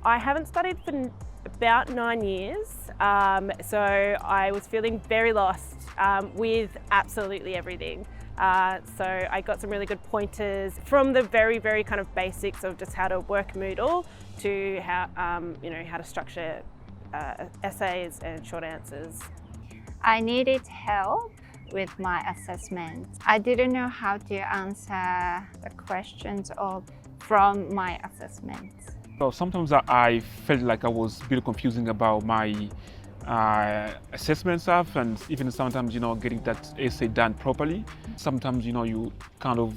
I haven't studied for about 9 years, so I was feeling very lost with absolutely everything. So I got some really good pointers from the very kind of basics of just how to work Moodle to how, how to structure essays and short answers. I needed help with my assessment. I didn't know how to answer the questions from my assessment. So sometimes I felt like I was a bit confusing about my assessment stuff, and even sometimes, getting that essay done properly. Sometimes, you kind of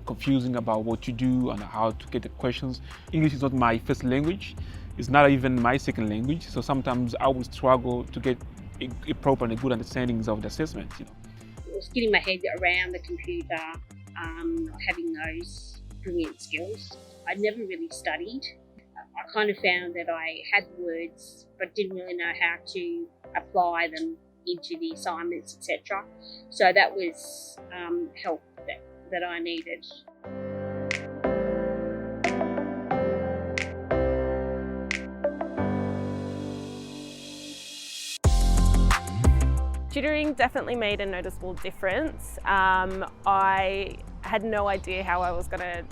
confusing about what you do and how to get the questions. English is not my first language. It's not even my second language. So sometimes I would struggle to get a proper and a good understanding of the assessment. It was getting my head around the computer, having those brilliant skills. I'd never really studied. I kind of found that I had words but didn't really know how to apply them into the assignments, etc. So that was help that I needed. Tutoring definitely made a noticeable difference. I had no idea how I was going to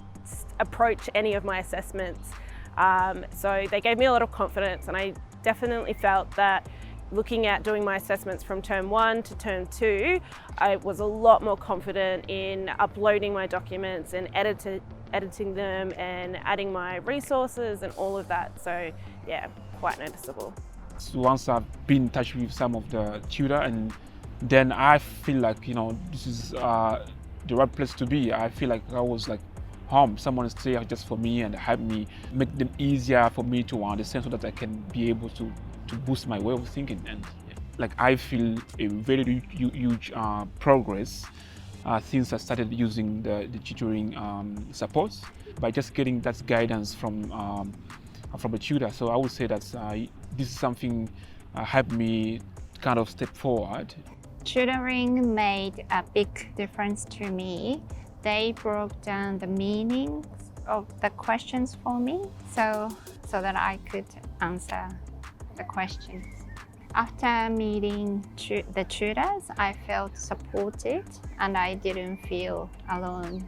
approach any of my assessments. So they gave me a lot of confidence, and I definitely felt that looking at doing my assessments from term 1 to term 2, I was a lot more confident in uploading my documents and editing them and adding my resources and all of that. So yeah, quite noticeable. So once I've been in touch with some of the tutor, and then I feel like, this is the right place to be. I feel like I was like home. Someone is there just for me and help me, make them easier for me to understand so that I can be able to boost my way of thinking. And like I feel a very huge progress since I started using the tutoring supports by just getting that guidance from a tutor. So I would say that this is something helped me kind of step forward. Tutoring made a big difference to me. They broke down the meanings of the questions for me so that I could answer the questions. After meeting the tutors, I felt supported and I didn't feel alone.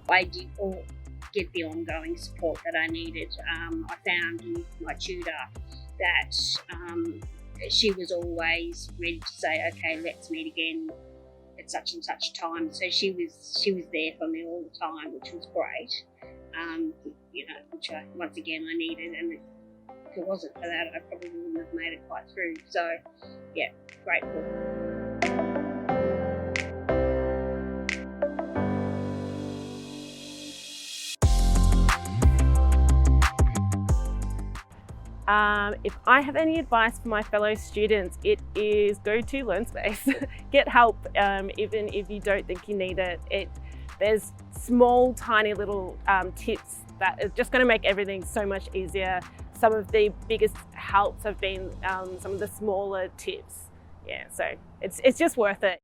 I did get the ongoing support that I needed. I found with my tutor that she was always ready to say, okay, let's meet again at such and such time. So she was there for me all the time, which was great. Which once again I needed, and if it wasn't for that, I probably wouldn't have made it quite through. So yeah, grateful. If I have any advice for my fellow students, it is go to LearnSpace. Get help, even if you don't think you need it. There's small, tiny little tips that are just going to make everything so much easier. Some of the biggest helps have been some of the smaller tips. Yeah, so it's just worth it.